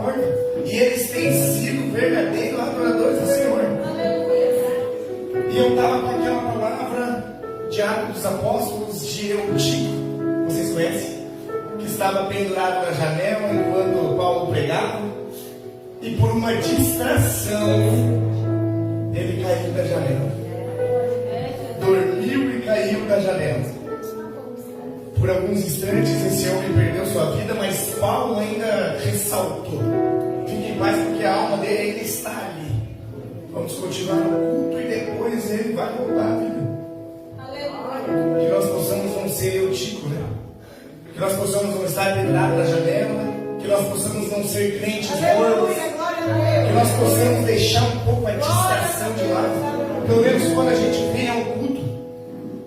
porta. E eles têm sido verdadeiros adoradores do Senhor. E eu estava com aquela palavra de Atos dos Apóstolos de Eutico, vocês conhecem? Que estava pendurado na janela enquanto Paulo pregava. E por uma distração, ele caiu da janela. Dormiu e caiu da janela. Por alguns instantes esse homem perdeu sua vida, mas Paulo ainda ressaltou: fique em paz porque a alma dele ainda está ali. Vamos continuar o culto e depois ele vai voltar à vida. Que nós possamos não ser Eutico, né? Que nós possamos não estar pendurados na janela. Que nós possamos não ser crentes mortos. Que nós possamos deixar um pouco a distração de lado. Pelo menos quando a gente vem ao culto,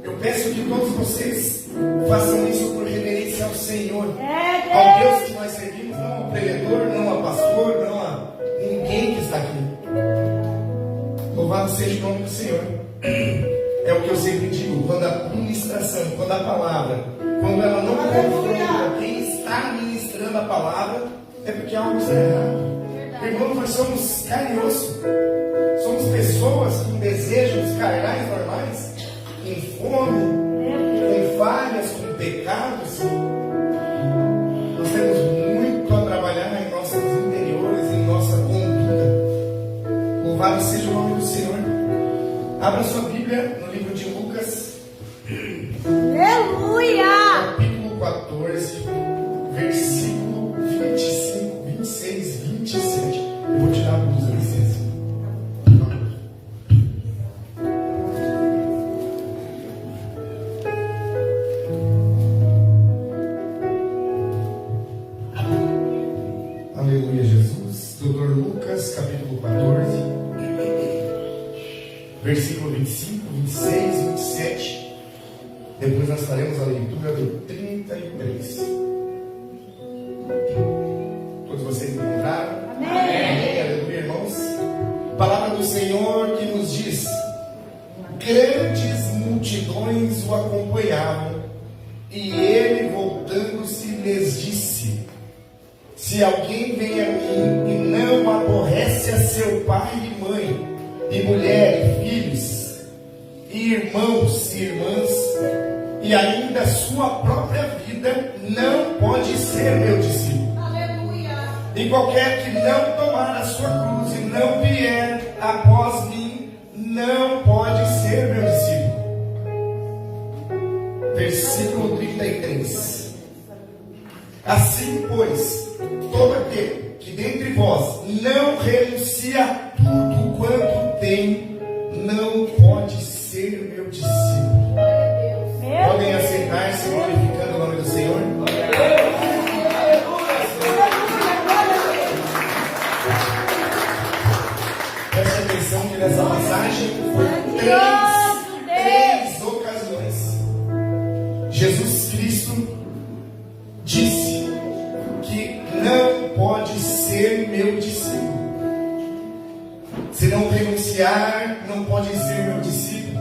eu peço que todos vocês façam isso por reverência ao Senhor, ao Deus que nós servimos, não ao pregador, não ao pastor, não a ninguém que está aqui. Louvado seja o nome do Senhor. É o que eu sempre digo: quando a ministração, quando a palavra, quando ela não confronta quem está ministrando a palavra, é porque algo está errado. Irmãos, nós somos carne e osso. Somos pessoas com desejos carnais normais, com fome, com falhas, com pecados. Nós temos muito a trabalhar em nossos interiores, em nossa conduta. Louvado seja o nome do Senhor. Abra sua Bíblia no livro de Lucas. Aleluia! Capítulo 14, versículo 25, 26, 27. Eu vou tirar a blusa, licença. Aleluia, Jesus. Doutor Lucas, capítulo 14, versículo 25, 26, 27. Depois nós faremos a leitura do 33. Todos vocês encontraram? Amém. Aleluia, irmãos. Palavra do Senhor que nos diz: grandes multidões o acompanhavam, e ele, voltando-se, lhes disse: se alguém vem a mim e não aborrece a seu pai e mãe, e mulher, e filhos, e irmãos e irmãs, e ainda sua própria vida, não pode ser meu discípulo. Aleluia! E qualquer que não tomar a sua cruz e não vier após mim, não pode ser meu discípulo. Versículo 33. Assim, pois, todo aquele que dentre vós não renuncia a tudo quanto tem, não pode ser meu discípulo. Podem assentar-se glorificando o nome do Senhor? Preste atenção que nessa passagem foi três ocasiões Jesus Cristo disse que não pode ser meu discípulo. Se não renunciar, não pode ser meu discípulo.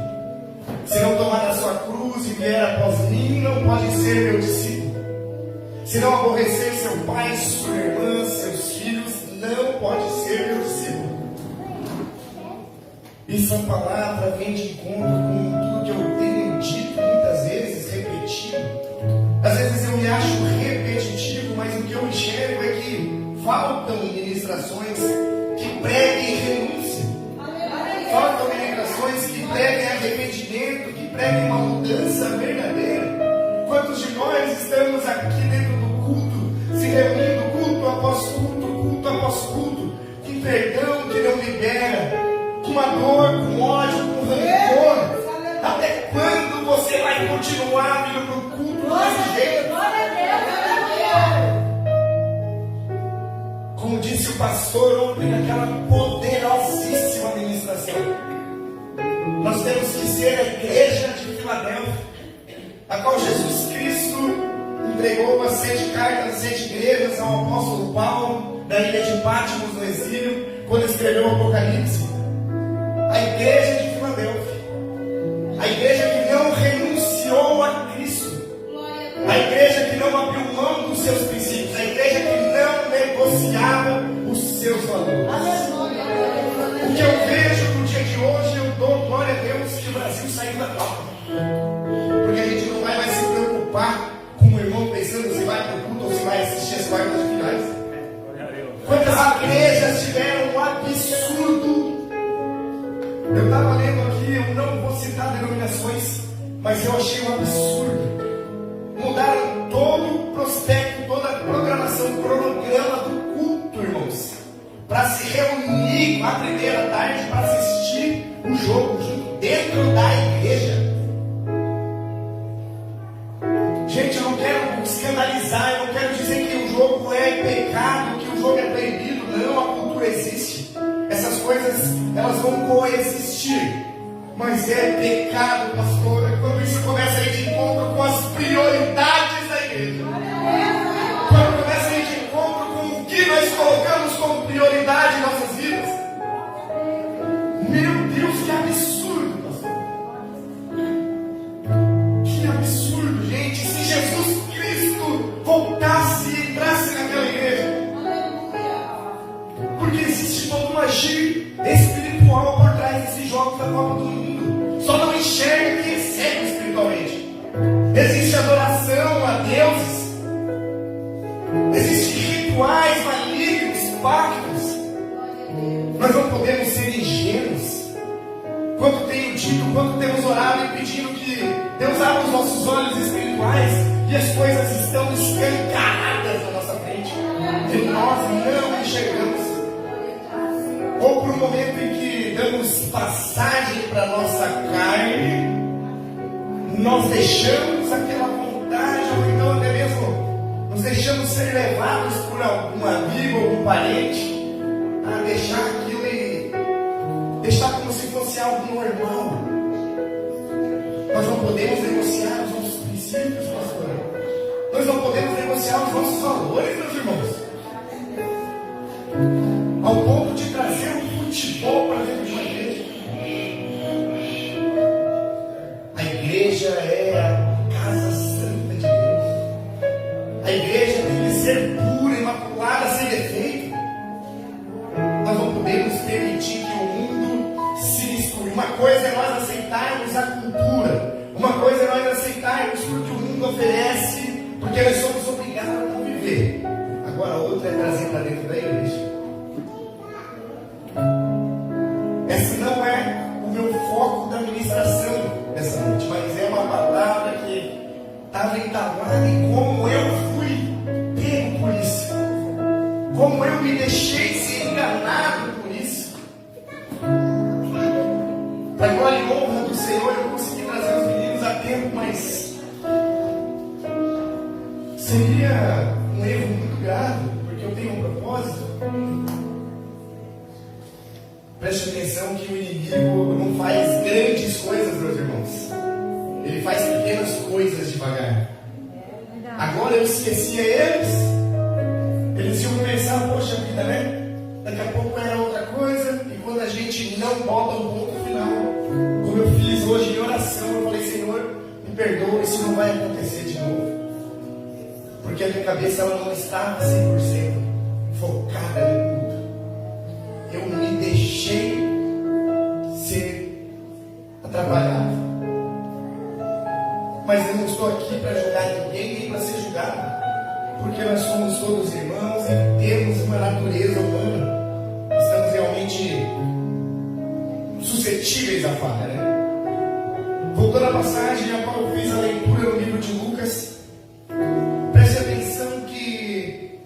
Se não tomar a sua cruz e vier após mim, não pode ser meu discípulo. Se não aborrecer seu pai, sua irmã, seus filhos, não pode ser meu discípulo. Essa palavra vem de encontro com tudo que eu tenho dito muitas vezes, repetido. Às vezes eu me acho repetitivo, mas o que eu enxergo é que faltam ministrações que preguem renúncia. Faltam ministrações que preguem arrependimento, que preguem uma mudança verdadeira. Quantos de nós estamos aqui dentro do culto, se reunindo culto após culto, culto após culto, com perdão que não libera, com uma dor, com ódio, com rancor? Até quando você vai continuar vindo para o culto desse jeito? Como disse o pastor ontem, naquela poderosíssima ministração, nós temos que ser a igreja de Filadélfia, a qual Jesus Cristo entregou as 7 cartas, as 7 igrejas ao apóstolo Paulo, da ilha de Patmos no exílio, quando escreveu o Apocalipse. A igreja de Filadélfia, a igreja que não renunciou a Cristo, a igreja que não abriu mão dos seus princípios, a igreja que não negociava igrejas tiveram um absurdo. Eu estava lendo aqui, eu não vou citar denominações, mas eu achei um absurdo. Mudaram todo o prospecto, toda a programação, o cronograma do culto, irmãos, para se reunir 4:30 da tarde para assistir o jogo junto dentro da igreja. Gente, eu não quero escandalizar, eu não quero dizer que o jogo é pecado, que o jogo é proibido. Não, a cultura existe. Essas coisas, elas vão coexistir. Mas é pecado, pastor, quando isso começa a ir de encontro com as prioridades da igreja. Quando começa a ir de encontro com o que nós colocamos como prioridade em nossas vidas. Meu Deus, que absurdo, pastor. Que absurdo, gente. Se Jesus Cristo voltasse e entrasse naquela igreja. Porque existe todo um agir espiritual por trás desses jogos da Copa do Mundo. Só não enxerga quem recebe espiritualmente. Existe adoração a deuses. Existem rituais malignos, pactos. Nós não podemos ser ingênuos. Quanto tenho dito, quanto temos orado e pedindo que Deus abra os nossos olhos espirituais e as coisas estão escancaradas na nossa frente e nós não enxergamos. Ou por um momento em que damos passagem para a nossa carne, nós deixamos aquela vontade, ou então até mesmo nos deixamos ser levados por algum amigo, algum parente, a deixar aquilo e deixar como se fosse algo normal. Nós não podemos negociar os nossos princípios, pastor. Nós não podemos negociar os nossos valores, meus irmãos. Ao ponto de trazer o futebol para dentro de uma igreja. A igreja é a casa santa de Deus. A igreja tem que ser pura, imaculada, sem defeito. Nós não podemos permitir que o mundo se misture. Uma coisa é nós aceitarmos a cultura. Uma coisa é nós aceitarmos o que o mundo oferece, porque nós somos obrigados a conviver. Agora a outra é trazer para dentro da igreja. Esse não é o meu foco da ministração dessa noite, mas é uma palavra que estava entalada em como eu fui pego por isso, como eu me deixei ser enganado por isso. Para glória e honra do Senhor, eu consegui trazer os meninos a tempo, mas seria um erro muito grave, porque eu tenho um propósito. Preste atenção que o inimigo não faz grandes coisas, meus irmãos. Ele faz pequenas coisas devagar. Agora eu esquecia eles. Eles iam pensar, poxa vida, né? Daqui a pouco era outra coisa. E quando a gente não bota o ponto final, como eu fiz hoje em oração, eu falei, Senhor, me perdoa, isso não vai acontecer de novo. Porque a minha cabeça ela não estava 100% focada no culto. Eu me deixei ser atrapalhado. Mas eu não estou aqui para julgar ninguém, nem para ser julgado. Porque nós somos todos irmãos e temos uma natureza humana. Estamos realmente suscetíveis à falha, né? Voltando à passagem a qual eu fiz a leitura no livro de Lucas, preste atenção que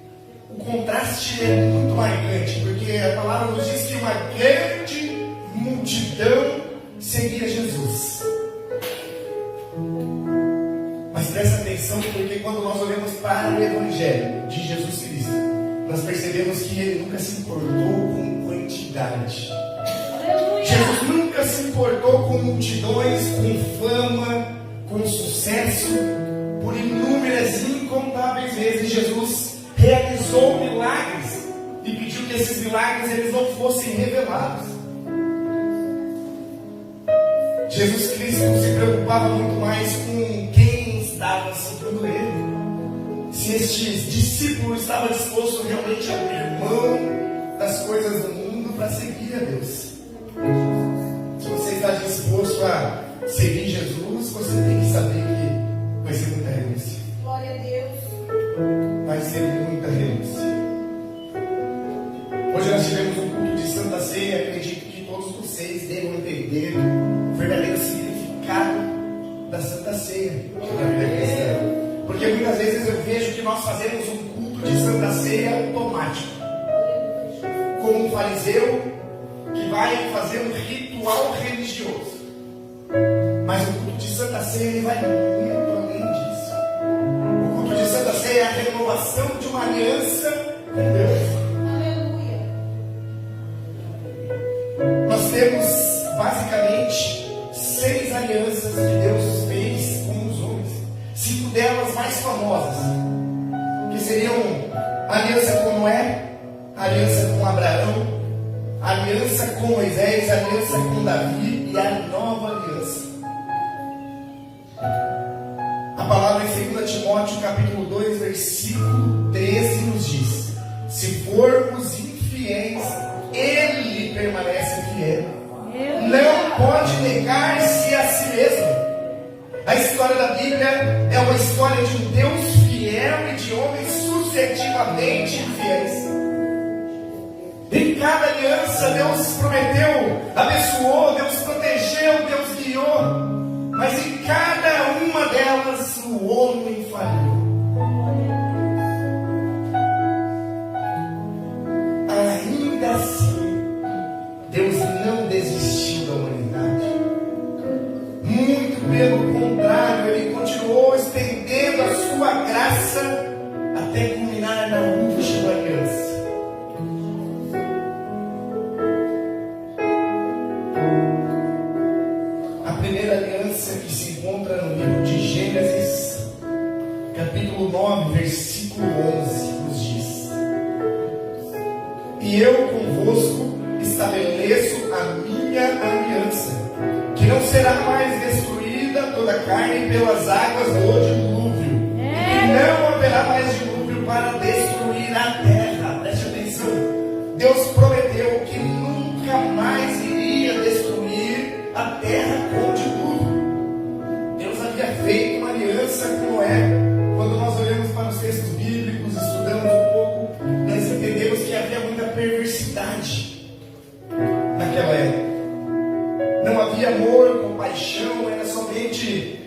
o contraste é muito marcante, porque a palavra nos diz que uma grande multidão seguia Jesus. Mas presta atenção, porque quando nós olhamos para o Evangelho de Jesus Cristo, nós percebemos que ele nunca se importou com quantidade. Jesus nunca se importou com multidões, com fama, com sucesso. Por inúmeras e incontáveis vezes Jesus realizou milagres e pediu que esses milagres eles não fossem revelados. Jesus Cristo se preocupava muito mais com quem estava seguindo ele. Se estes discípulos estavam dispostos realmente a abrir mão das coisas do mundo para seguir a Deus. Se você está disposto a seguir Jesus, você tem que saber que vai ser muita renúncia. Glória a Deus. Vai ser muita renúncia. Ceia, acredito que todos vocês devam entender o verdadeiro significado da Santa Ceia da vida cristã. Porque muitas vezes eu vejo que nós fazemos um culto de Santa Ceia automático, como um fariseu que vai fazer um ritual religioso. Mas o culto de Santa Ceia ele vai muito além disso. O culto de Santa Ceia é a renovação de uma aliança com Deus. Nós temos basicamente 6 alianças que Deus fez com os homens. 5 delas mais famosas, que seriam a aliança com Noé, a aliança com Abraão, a aliança com Moisés, a aliança com Davi e a nova aliança. A palavra em 2 Timóteo capítulo 2, versículo 13 nos diz: se formos infiéis, Ele permanece fiel. Não pode negar-se a si mesmo. A história da Bíblia é uma história de um Deus fiel e de homens sucessivamente infiéis. Em cada aliança, Deus prometeu, abençoou, Deus protegeu, Deus guiou. Mas em cada uma delas, o homem falhou. Ainda assim, Deus não desistiu da humanidade. Muito pelo contrário, Ele continuou estendendo a sua graça até culminar na última aliança. A primeira aliança que se encontra no livro de Gênesis, capítulo 9, versículo 11, nos diz: e eu convosco estabeleço a minha aliança, que não será mais destruída toda a carne pelas águas do dilúvio, e não haverá mais dilúvio para destruir a terra. Preste atenção, Deus prometeu que nunca mais iria destruir a terra com dilúvio. Deus havia feito uma aliança com Noé. Quando nós olhamos para os textos bíblicos, estudamos um pouco, nós entendemos que havia muita perversidade naquela época. Não havia amor, compaixão, era somente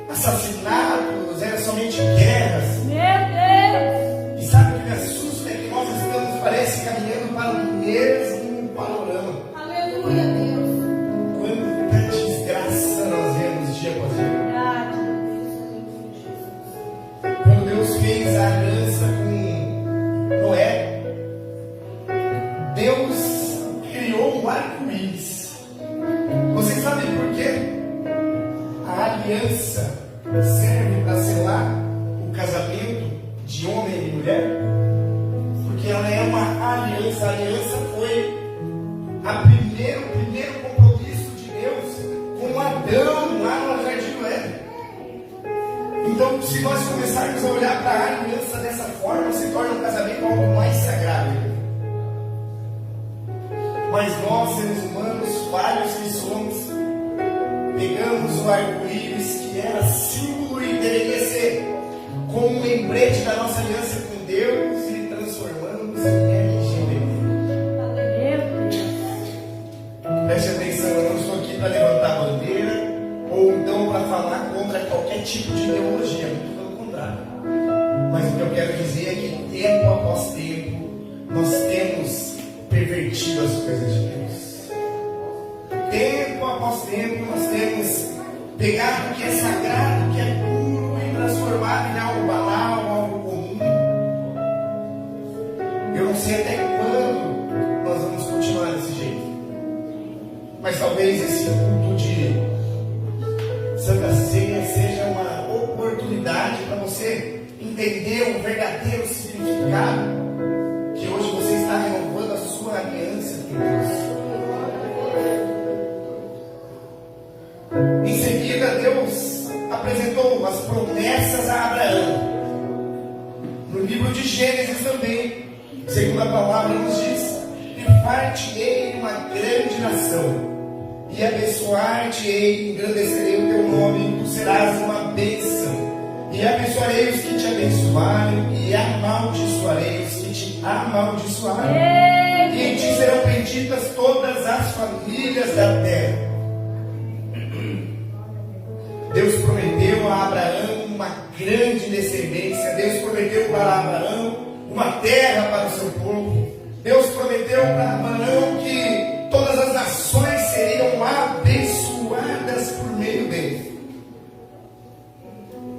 assassinatos, era somente guerras. Meu Deus! E sabe o que me assusta? É que nós estamos, parece, caminhando para o mesmo panorama. Aleluia, Deus! Quanta desgraça nós vemos dia após dia. Verdade, Quando Deus fez a aliança com Noé, Deus criou um arco-íris. Vocês sabem por quê? A aliança serve para selar o casamento de homem e mulher, porque ela é uma aliança. A aliança foi o primeiro compromisso de Deus com Adão lá no Jardim do Éden. Então, se nós começarmos a olhar para a aliança dessa forma, se torna um casamento algo mais sagrado. Mas nós, seres humanos, falhos que somos, pegamos o arco-íris, que era símbolo e deveria ser como um lembrete da nossa aliança com Deus, e transformamos em LGBT. Preste atenção, eu não estou aqui para levantar bandeira ou então para falar contra qualquer tipo de ideologia, muito pelo contrário. Mas o que eu quero dizer é que tempo após tempo nós temos pervertido as coisas de Deus. Tempo após tempo nós temos pegado o que é sagrado, o que é puro, e transformado em algo banal, algo comum. Eu não sei até quando nós vamos continuar desse jeito, mas talvez esse culto de Santa Ceia seja uma oportunidade para você entender o verdadeiro significado, que hoje você está renovando a sua aliança com Deus. Em seguida, Deus apresentou as promessas a Abraão. No livro de Gênesis também, segundo a palavra nos diz: e far-te-ei uma grande nação, e abençoar-te-ei, engrandecerei o teu nome, e tu serás uma bênção. E abençoarei os que te abençoarem, e amaldiçoarei os que te amaldiçoarem. E em ti serão benditas todas as famílias da terra. Deus prometeu a Abraão uma grande descendência. Deus prometeu para Abraão uma terra para o seu povo. Deus prometeu para Abraão que todas as nações seriam abençoadas por meio dele.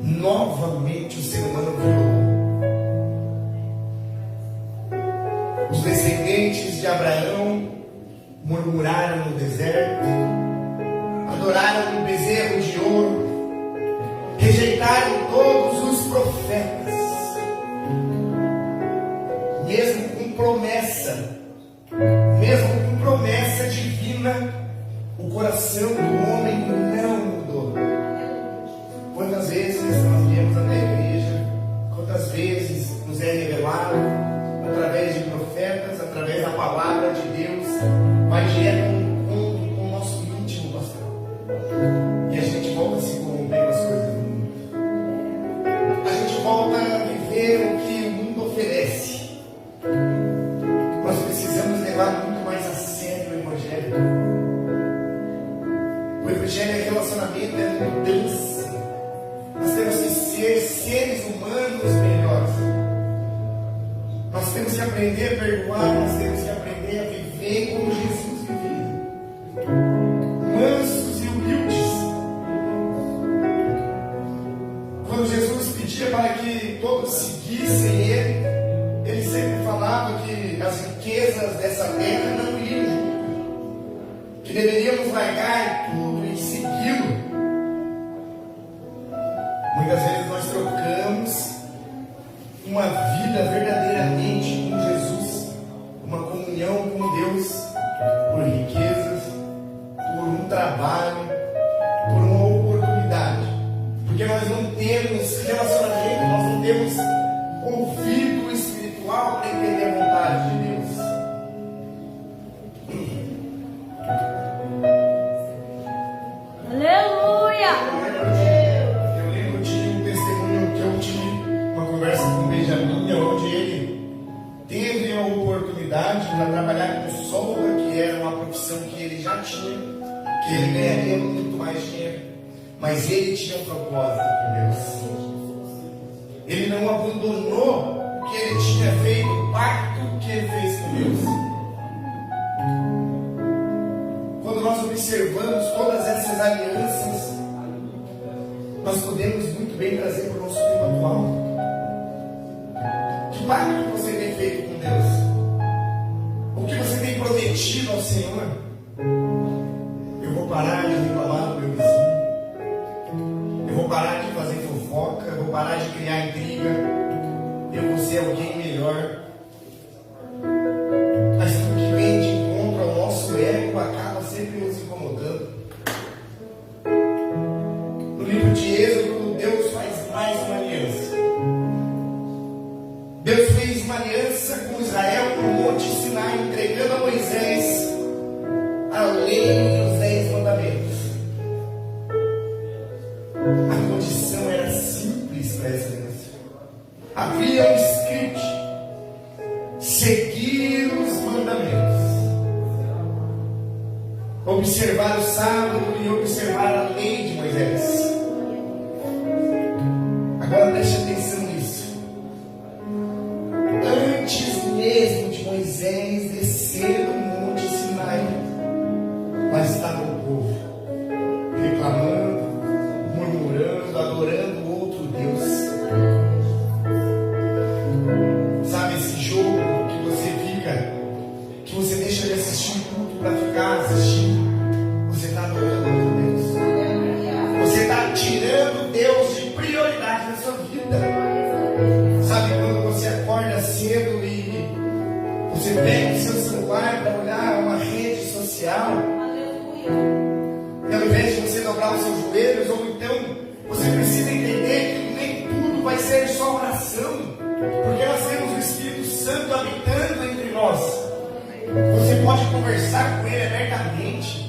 Novamente o ser humano violou. Os descendentes de Abraão murmuraram no deserto, adoraram um bezerro de ouro, rejeitaram todos os profetas, mesmo com promessa divina, o coração do homem não mudou. Quantas vezes nós viemos até a igreja, quantas vezes nos é revelado através de profetas, através da palavra de Deus, mas direto com o nosso íntimo, pastor. E a gente volta a se corromper com as coisas do mundo. A gente volta a viver o que o mundo oferece. Nós precisamos levar muito mais a sério o Evangelho. O Evangelho é relacionamento, é mudança. Nós temos que ser seres humanos melhores. Nós temos que aprender a perdoar, nós temos que aprender a viver como Jesus vivia. Mansos e humildes. Quando Jesus pedia para que todos seguissem Ele sempre falava que as riquezas dessa terra não iriam junto, que deveríamos largar tudo e segui-lo. Muitas vezes nós trocamos uma vida verdadeiramente com Jesus, uma comunhão com Deus, por riquezas, por um trabalho, por uma oportunidade, porque nós não temos relacionamento, nós não temos ouvido espiritual para entender a vontade de Deus. Aleluia! Eu lembro de um testemunho que eu tive, uma conversa com o Benjamin, onde ele teve a oportunidade para trabalhar com solda, que era uma profissão que ele já tinha, que ele ganharia muito mais dinheiro, mas ele tinha um propósito com Deus. Ele não abandonou o que ele tinha feito, o pacto que ele fez com Deus. Quando nós observamos todas essas alianças, nós podemos muito bem trazer para o nosso tempo atual. Que pacto você tem feito com Deus? O que você tem prometido ao Senhor? Eu vou parar de reclamar do meu vizinho. Eu vou parar de fazer fofoca. Eu vou parar de criar intriga. Eu vou ser alguém melhor. Mas tudo que vem de encontro ao nosso ego acaba sempre nos incomodando. No livro de Êxodo, Deus faz mais uma aliança. Deus fez uma aliança com Israel no Monte Sinai, entregando a Moisés a lei e os 10 mandamentos. A condição era simples para essa aliança. Havia um script: seguir os mandamentos, observar o sábado e observar a lei de Moisés. Agora preste atenção nisso. Antes mesmo de Moisés descer do Monte Sinai, lá estava o povo reclamando, murmurando, adorando outro Deus. Sabe esse jogo que você fica, que você deixa de assistir tudo para ficar assistindo? Você está adorando outro Deus. Você está tirando Deus de prioridade na sua vida. Sabe quando você acorda cedo e você pega o seu celular para olhar uma rede social? E ao invés de você dobrar os seus joelhos, ou então você precisa entender que nem tudo vai ser só oração, porque nós temos o Espírito Santo habitando entre nós. Você pode conversar com Ele abertamente.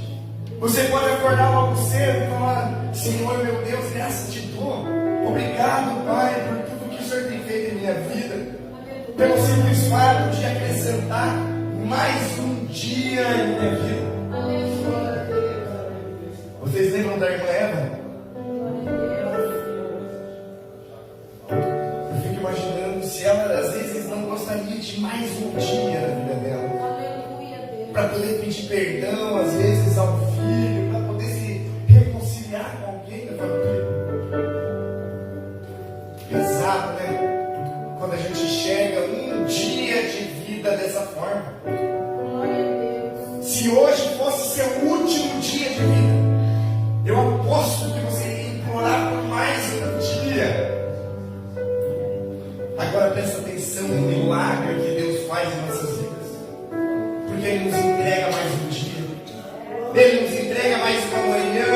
Você pode acordar logo cedo e falar: Senhor meu Deus, graças te dou. Obrigado, Pai, por tudo que o Senhor tem feito em minha vida, pelo simples fato de acrescentar mais um dia em minha vida. Vocês lembram da irmã Eva? Eu fico imaginando se ela às vezes não gostaria de mais um dia na vida dela, para poder pedir perdão às vezes ao filho, para poder se reconciliar com alguém da família. Pesado, né? Quando a gente enxerga um dia de vida dessa forma. Se hoje fosse seu último dia de vida, eu aposto que você ia implorar por mais um dia. Agora presta atenção no milagre que Deus faz em nossas vidas, porque Ele nos entrega mais um dia, Ele nos entrega mais uma manhã,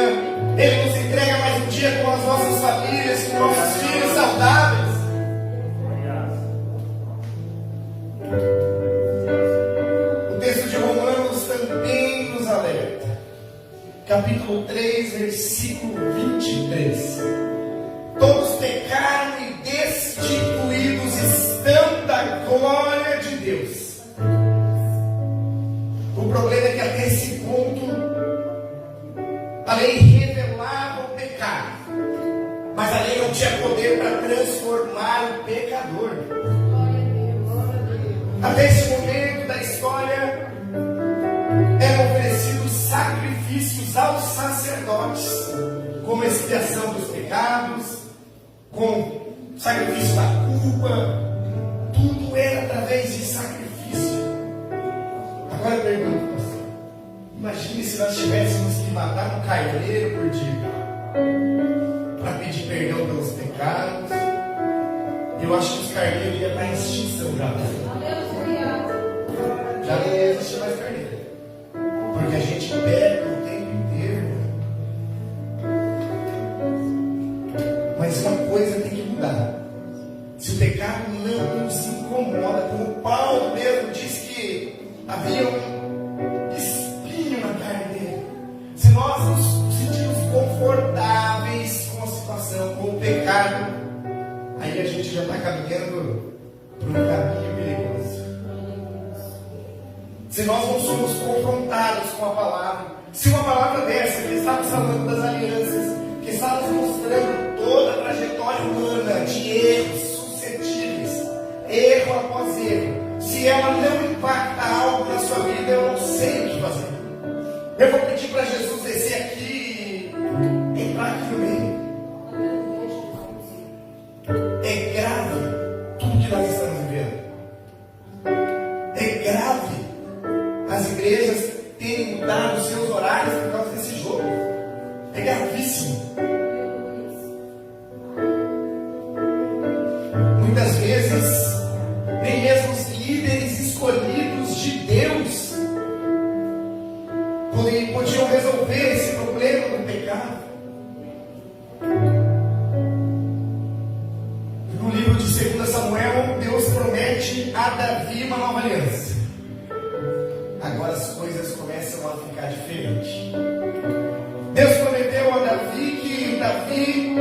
Ele nos entrega mais um dia com as nossas famílias, com nossos filhos saudáveis. O texto de Romanos também nos alerta, capítulo 3, versículo 23. Todos pecaram e destituídos estão da glória de Deus. O problema é que até esse ponto a lei revelava o pecado, mas a lei não tinha poder para transformar o pecador. Até esse momento da história eram oferecidos sacrifícios aos sacerdotes como expiação dos pecados, com sacrifício da culpa. Tudo era através de sacrifício. Agora eu pergunto, pastor, imagine se nós tivéssemos que matar um carneiro por dia para pedir perdão pelos pecados. Eu acho que os carneiros iam estar em extinção já. Já não ia existir mais carneiro, porque a gente peca o tempo inteiro. Mas uma coisa tem que mudar. Se o pecado não nos incomoda, como Paulo mesmo diz que havia um espinho na carne dele, se nós nos sentimos confortáveis com a situação, com o pecado, aí a gente já está caminhando por um caminho perigoso. Se nós não somos confrontados com a palavra, se uma palavra dessa que estamos falando das alianças, que está nos mostrando toda a trajetória humana de erros suscetíveis, erro após erro, se ela não impacta algo na sua vida, eu não sei o que fazer. Eu vou pedir para Jesus descer aqui e entrar aqui no meio. É grave tudo que nós estamos vivendo. É grave as igrejas terem mudado os seus horários por causa desse jogo. É gravíssimo. Muitas vezes, nem mesmo os líderes escolhidos de Deus podiam resolver esse problema do pecado. No livro de 2 Samuel, Deus promete a Davi uma nova aliança. Agora as coisas começam a ficar diferentes. Deus prometeu a Davi que Davi,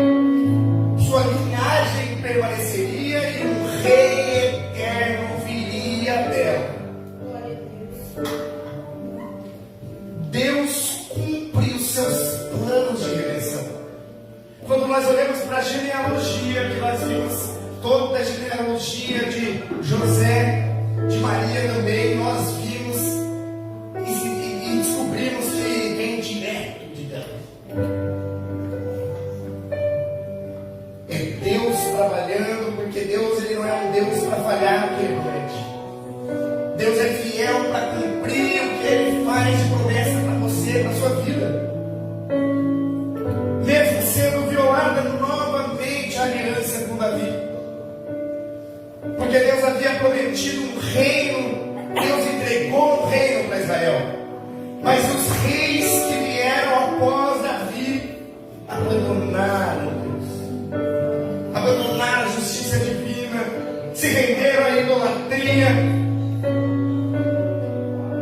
sua linhagem permaneceria e um rei eterno viria dela. Deus cumpre os seus planos de redenção. Quando nós olhamos para a genealogia que nós vimos, toda a genealogia de José, de Maria também, nós vimos e descobrimos que vem direto de Deus. É Deus trabalhando, porque Deus ele não é um Deus para falhar no que Ele promete. Deus é fiel para cumprir o que Ele faz de promessa para você, na sua vida. Mesmo sendo violada novamente a aliança com Davi. Porque Deus havia prometido um reino, Deus entregou um reino para Israel. Mas os reis que vieram após Davi abandonaram Deus, abandonaram a justiça divina, se renderam à idolatria.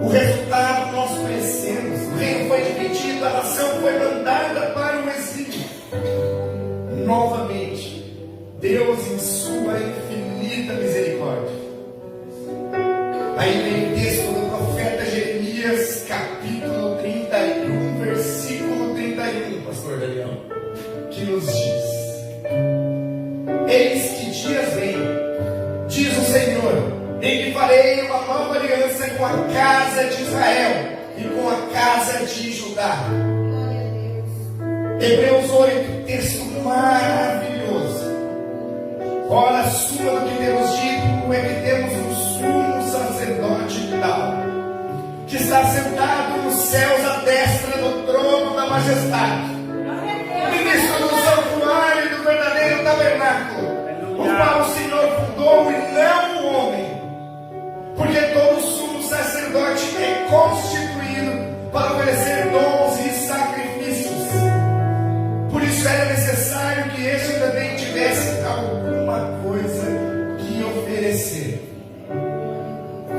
O resultado nós conhecemos. O reino foi dividido, a nação foi mandada para o exílio. Novamente, Deus em sua infinita misericórdia. Aí vem o texto do profeta nos diz: eis que dias vêm, diz o Senhor, em que farei uma nova aliança com a casa de Israel e com a casa de Judá. Hebreus 8, texto maravilhoso. Ora, a suma do que temos dito é que temos um sumo sacerdote tal, que está sentado nos céus à destra do trono da majestade, ministro do santuário e do verdadeiro tabernáculo, o qual o Senhor fundou e não o homem. Porque todo sumo sacerdote é constituído para oferecer dons e sacrifícios. Por isso era necessário que este também tivesse alguma coisa que oferecer.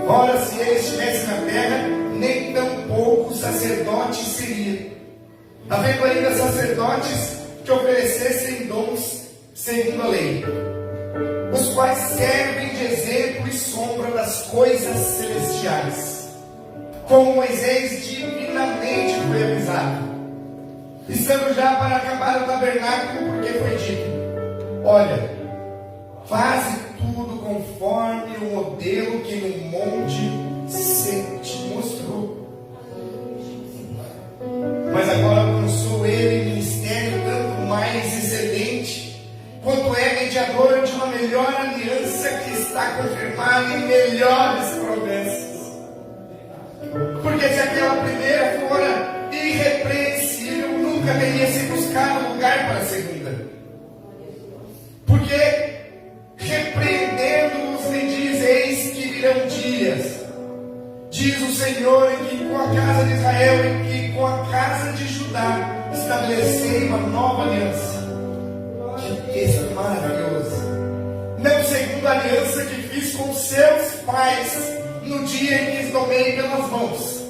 Ora, se ele estivesse na terra, nem tão pouco sacerdote seria, havendo ainda sacerdotes que oferecessem dons segundo a lei, os quais servem de exemplo e sombra das coisas celestiais, como Moisés divinamente foi avisado, estando já para acabar o tabernáculo, porque foi dito: olha, faze tudo conforme o modelo que no monte se te mostrou. Mas agora alcançou ele ministério tanto mais excelente, quanto é mediador de uma melhor aliança que está confirmada em melhores promessas. Porque se aquela primeira fora irrepreensível, nunca teria se buscado lugar para a segunda. Porque repreendendo-os lhe diz: eis que virão dias, diz o Senhor, em que com a casa de Israel e que com a casa de Judá estabelecei uma nova aliança. Que texto maravilhoso! Não segundo a aliança que fiz com seus pais no dia em que os tomei pelas mãos,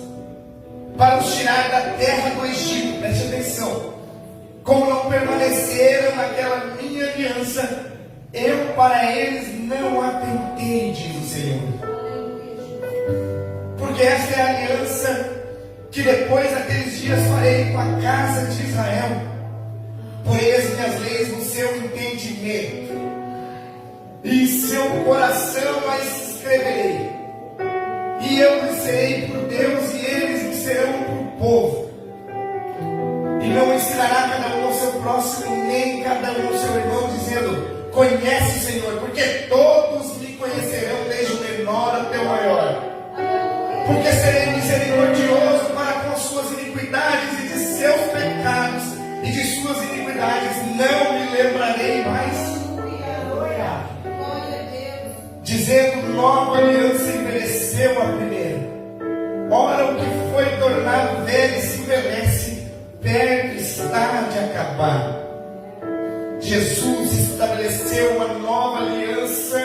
para os tirar da terra do Egito. Preste atenção. Como não permaneceram naquela minha aliança, eu para eles não atentei, diz o Senhor. Porque esta é a aliança que depois daqueles dias farei com a casa de Israel. Porei as minhas leis no seu entendimento, e em seu coração as escreverei. E eu lhes serei por Deus, e eles me serão por povo. E não ensinará cada um ao seu próximo, nem cada um ao seu irmão, dizendo: conhece o Senhor, porque todos me conhecerão, desde o menor até o maior. Porque serei misericordioso para com as suas iniquidades, e de seus pecados e de suas iniquidades não me lembrarei mais. Dizendo: nova aliança envelheceu a primeira. Ora, o que foi tornado velho se envelhece, perto está de acabar. Jesus estabeleceu uma nova aliança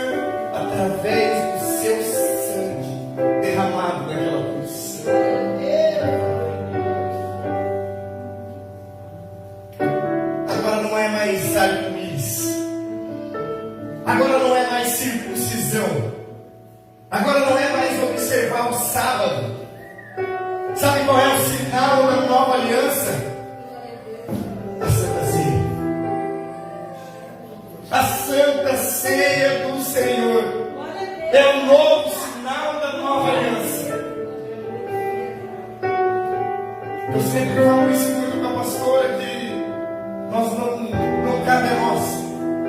através do seu sangue derramado naquela cruz. Agora não é mais arco-íris. Agora não é mais circuncisão. Agora não é mais observar o sábado. Sabe qual é o sinal da nova aliança? A Santa Ceia. A Santa Ceia do Senhor é o novo sinal da nova aliança. Eu sempre falo isso muito com a pastora, que nós não cabe a nós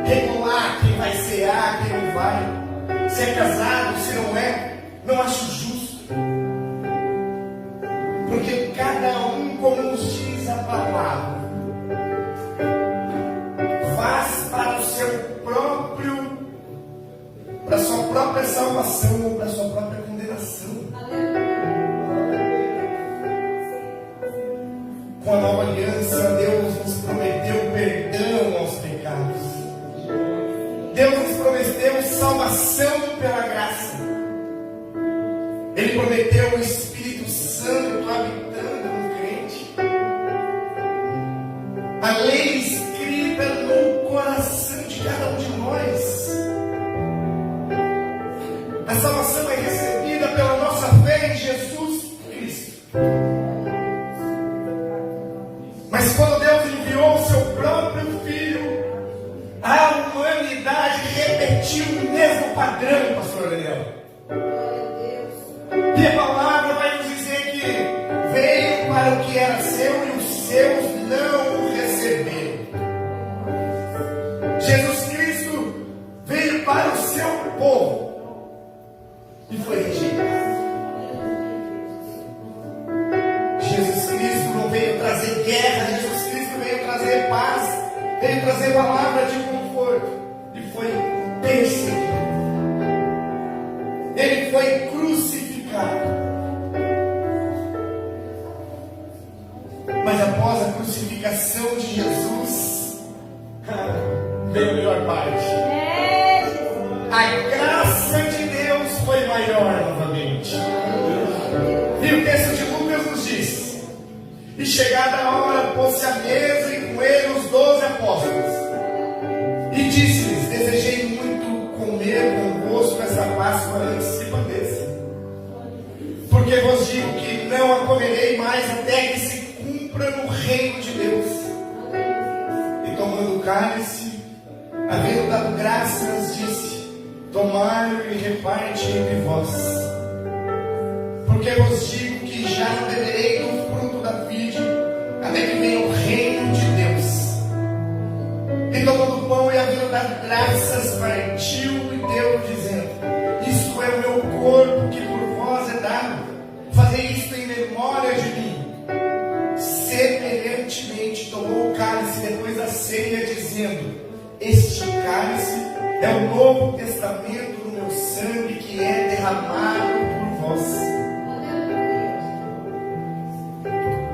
regular quem vai cear, quem não vai, se é casado, se não é. Não acho justo, porque cada um, como nos diz a palavra, faz para o seu próprio, para a sua própria salvação ou para a sua própria condenação. Com a nova aliança, Deus nos prometeu perdão aos pecados. Deus nos prometeu salvação pela graça. Ele prometeu o Espírito Santo habitando no crente. A lei escrita no coração de cada um de nós. A salvação é recebida pela nossa fé em Jesus Cristo. Mas quando Deus enviou o seu próprio Filho E a palavra vai nos dizer que veio para o que era seu e os seus não o receberam. Jesus Cristo veio para o seu povo e foi rejeitado. Jesus Cristo não veio trazer guerra, Jesus Cristo veio trazer paz, veio trazer palavra de conforto e foi perseguido. Ele foi crucificado. Mas após a crucificação de Jesus, veio a melhor parte. A graça de Deus foi maior novamente. E o texto de Lucas nos diz: e chegada a hora, pôs-se à mesa e com ele os 12 apóstolos. E disse-lhes: desejei muito comer convosco essa Páscoa antes que padeça. Porque vos digo que não a comerei mais até que se cumpra no reino de Deus. E tomando o cálice, havendo dado graças, disse: tomai-o e reparte entre vós. Porque vos digo que já não beberei do fruto da vide, até que venha o reino de Deus. E tomando o pão e havendo dado graças, partiu e deu, dizendo: isto é o meu corpo que por vós é dado, fazei isto em memória de mim. Semelhantemente tomou o cálice depois da ceia, dizendo: este cálice é o novo testamento do meu sangue que é derramado por vós.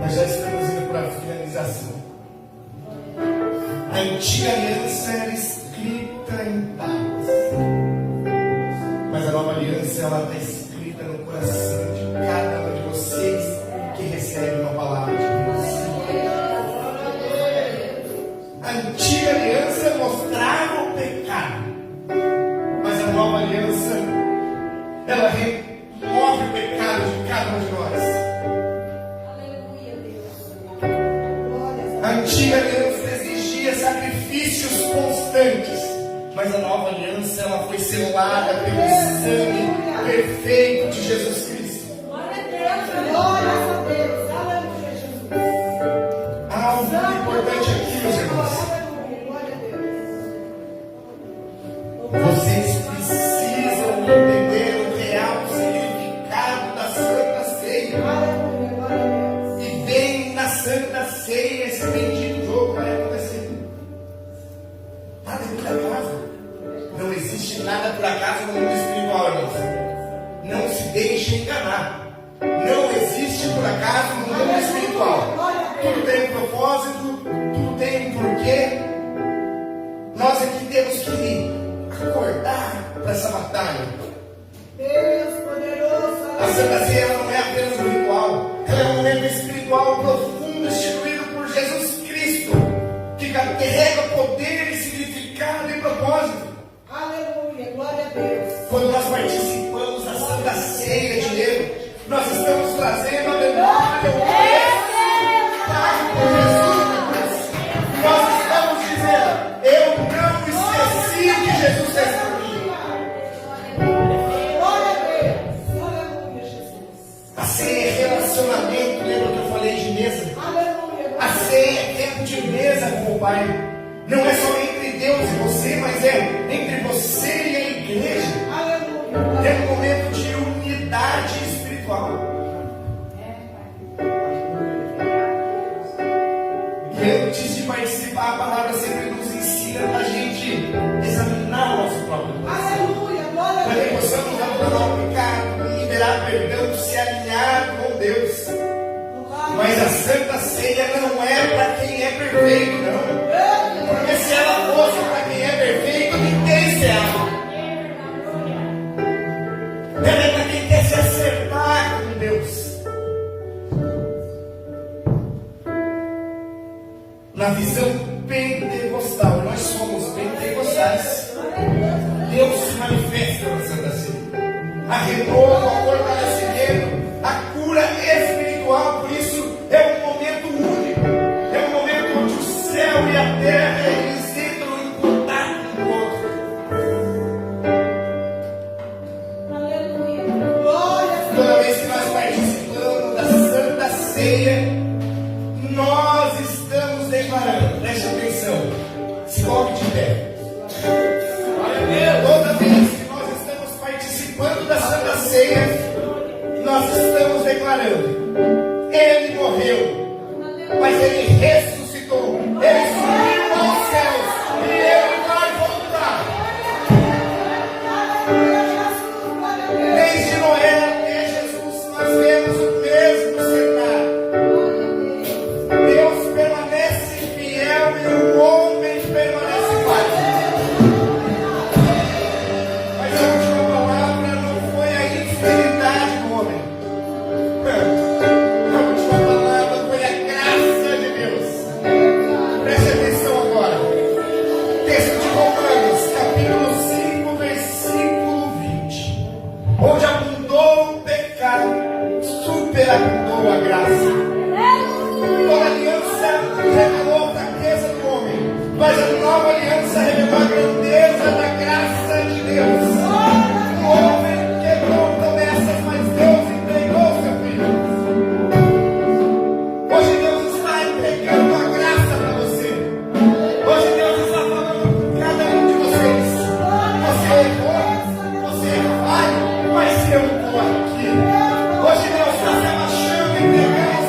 Nós já estamos indo para a finalização. A antiga aliança era escrita em tábuas, mas a nova aliança ela está escrita no coração de cada um de vocês que recebe uma palavra de Deus. A antiga aliança mostrava o pecado, mas a nova aliança ela remove o pecado de cada um de nós. A antiga aliança exigia sacrifícios constantes, mas a nova aliança ela foi selada pelo sangue perfeito de Jesus Cristo. Há algo muito importante aqui, meus irmãos. Vocês precisam entender o real significado da Santa Ceia. E bem na Santa Ceia esse bendito jogo vai acontecer. Nada é por acaso. Não existe nada por acaso no mundo espiritual, irmãos. Não se deixe enganar. Não existe por acaso no mundo espiritual. Tudo tem um propósito, tudo tem um porquê. Nós aqui temos que acordar para essa batalha. A Santa Ceia não é apenas um ritual, ela é um momento espiritual profundo instituído por Jesus Cristo, que carrega poder e significado e propósito. Aleluia, glória a Deus. Quando nós participamos da Santa Ceia de Deus, nós estamos trazendo a memória do Pai por Jesus. Nós estamos dizendo: eu não esqueci o que Jesus fez por mim. Glória a Deus. Aleluia, Jesus. A ceia é relacionamento, lembra que eu falei de mesa? Aleluia. A ceia é tempo de mesa com o Pai. Não é só entre Deus e você, mas é entre você e a igreja. Aleluia. É um momento de unidade espiritual. E antes de participar, a palavra sempre nos ensina a gente examinar o nosso próprio coração. Aleluia, glória a Para que Deus. possamos abandonar o pecado, liberar perdão, se alinhar com Deus. Mas a Santa Ceia não é para quem é perfeito, não. Porque se ela fosse para quem é perfeito, ninguém se ama. Ela é para quem quer se acertar com Deus. Na visão pentecostal, nós somos pentecostais. Deus se manifesta na Santa Ceia. A renovo, a fortalecimento, a cura espiritual. Por isso é um momento único. É um momento onde o céu e a terra eles entram em contato com o outro. Aleluia. Glória a Deus. Toda vez nós estamos declarando: Ele morreu, mas Ele ressuscitou, Ele subiu aos céus e Ele vai voltar. Desde Noé até Jesus nós vemos o mesmo cenário. Deus permanece fiel e o homem permanece falho. Mas a última palavra não foi a infidelidade do homem. A última palavra foi a graça de Deus. Preste atenção agora. Texto de Romanos, capítulo 5, versículo 20. Onde abundou o pecado, superabundou a graça. Toda aliança revelou a fraqueza do homem, mas a nova aliança revelou a grandeza da graça de Deus. O homem quebrou promessas, mas Deus entregou seu filho. Hoje Deus está entregando a graça para você. Hoje Deus está falando com cada um de vocês. Você errou, você é falho, mas eu estou aqui. Hoje Deus está se abaixando e entregando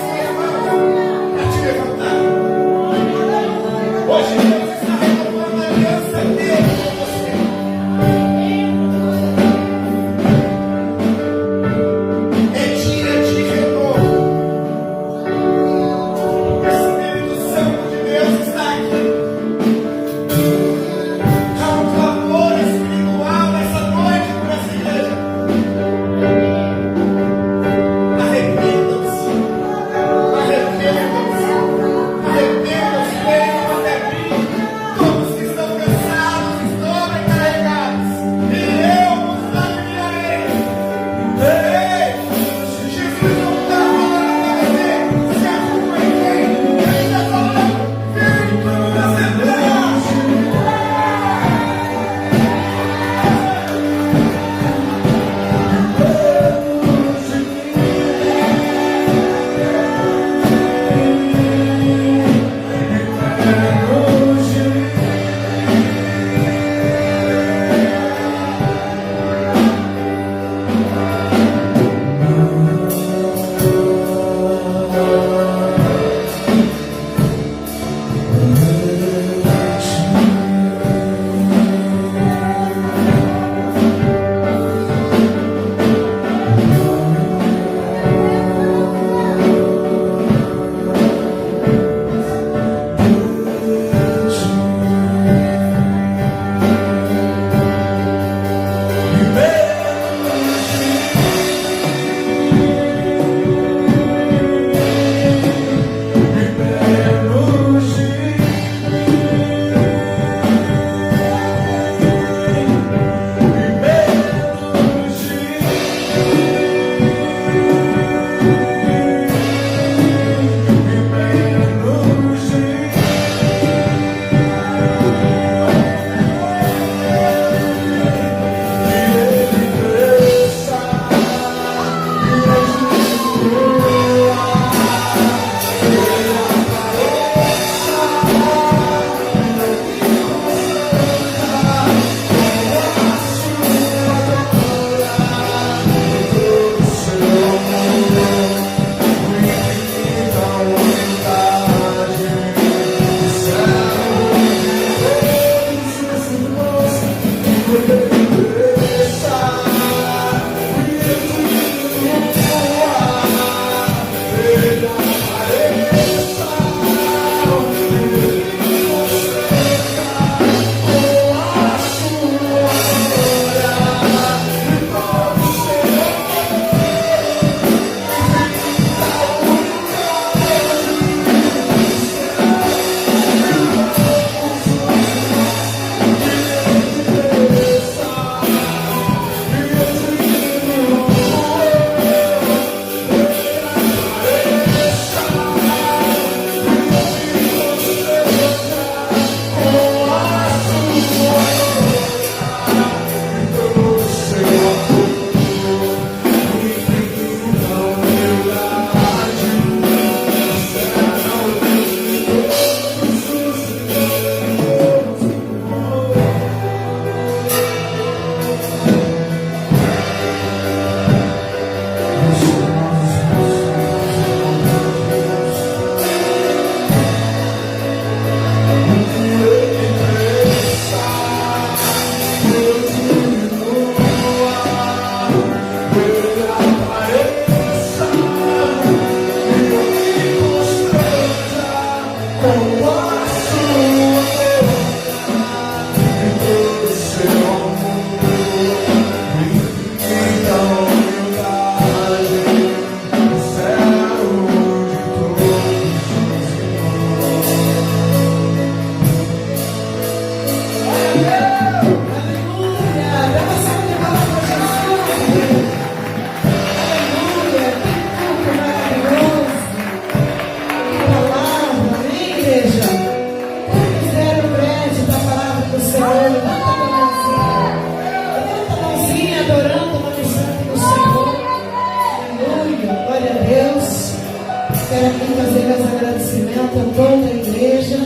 Quero aqui fazer meus agradecimentos a toda a igreja.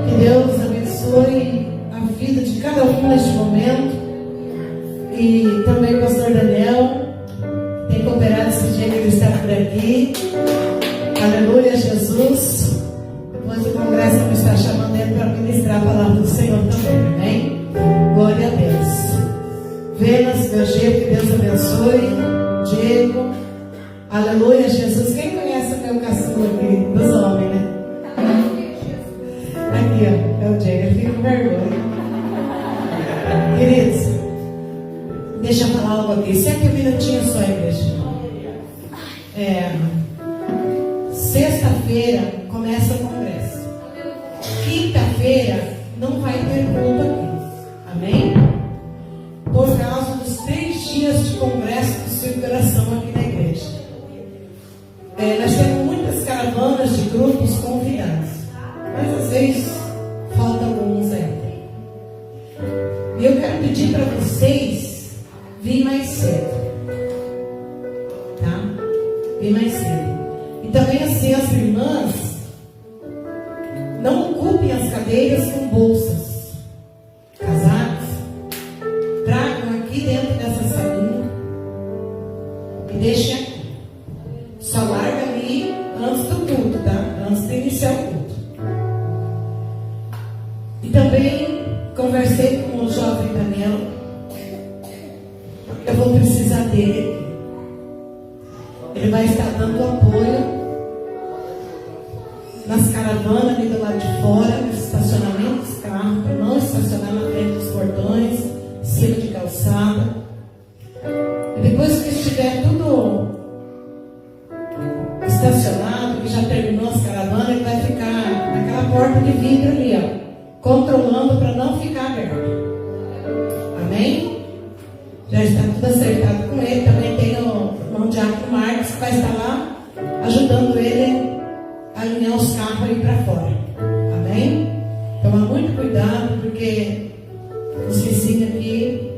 Que Deus abençoe a vida de cada um neste momento. E também o pastor Daniel, que tem cooperado esse dia que ele está por aqui. Aleluia, Jesus. Depois o congresso me está chamando ele para ministrar a palavra do Senhor também. Amém? Glória a Deus. Vênus, meu Diego, que Deus abençoe. Diego. Aleluia, Jesus. Quem conhece o meu caçula aqui? Dos homens, né? Aqui, ó. É o Diego. Ele fica com vergonha. Queridos, deixa eu falar algo aqui. 7 minutinhos só, igreja. Sexta-feira começa o congresso. Quinta-feira não vai ter culto aqui. Amém? Por causa dos 3 dias de congresso de circulação aqui na igreja. Nós temos muitas caravanas de grupos convidados. Mas às vezes faltam alguns ainda. E eu quero pedir para vocês vir mais cedo. Tá? Vir mais cedo. E também assim as irmãs não ocupem as cadeiras com bolsas, casacos. Tragam aqui dentro dessa salinha e deixem aqui. Só larga ali antes do culto, tá? Antes de iniciar o culto. E também conversei com o jovem Daniel. Eu vou precisar dele aqui. Ele vai estar dando apoio nas caravanas ali do lado de fora, nos estacionamentos dos carros, para não estacionar na frente dos portões, em cima de calçada. E depois que estiver tudo estacionado, que já terminou as caravanas, ele vai ficar naquela porta de vidro ali, ó, controlando para não ficar aberto. Amém? Já está tudo acertado com ele. Também tem o irmão Diácono Marcos, que vai estar lá ajudando ele a alinhar os carros aí para fora. Amém? Toma muito cuidado, porque os vizinhos aqui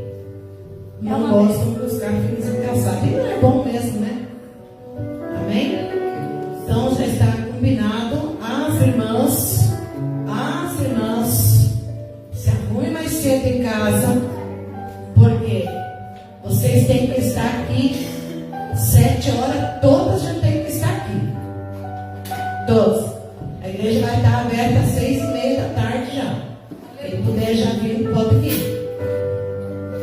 não gostam que os carros fiquem calçados. E não é bom mesmo, né? Amém? Então já está combinado. As irmãs se arrumem mais cedo em casa, porque vocês têm que estar aqui 7 horas, todas já têm que estar aqui. Todas. A igreja vai estar aberta às 6:30 da tarde já. Quem puder já vir, pode vir.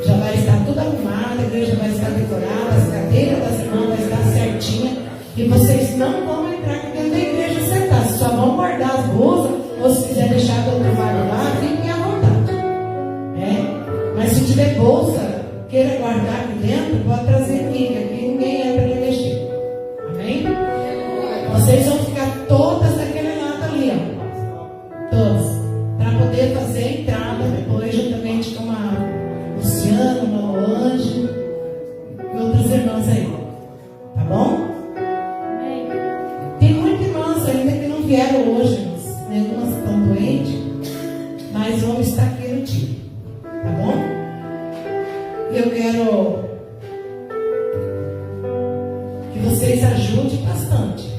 Já vai estar tudo arrumado, a igreja vai estar decorada, as cadeiras das irmãs vai estar certinha. E vocês não vão entrar aqui dentro da igreja sentados, só vão guardar as blusas, ou se quiser deixar do outro lado lá, fiquem à vontade. Mas se tiver bolsa, queira guardar aqui dentro, pode trazer aqui, que aqui ninguém entra nem mexer. Amém? Vocês vão ficar todas daquele lado ali, ó. Todas. Para poder fazer a entrada depois, juntamente com a Luciana, uma Anjo e outras irmãs aí. Tá bom? Tem muitas irmãs ainda que não vieram hoje, irmãs. Algumas estão doentes, mas vão estar aqui no dia. Tá bom? E eu quero que vocês ajudem bastante.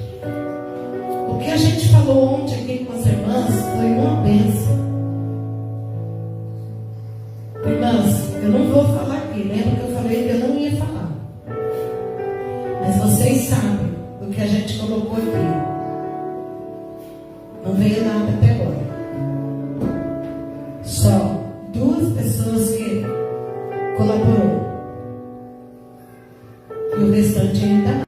O que a gente falou ontem aqui com as irmãs foi uma bênção. Irmãs, eu não vou falar aqui. Lembra que eu falei que eu não ia falar? Mas vocês sabem do que a gente colocou aqui. Não veio nada até agora. Só 2 pessoas que colaboraram.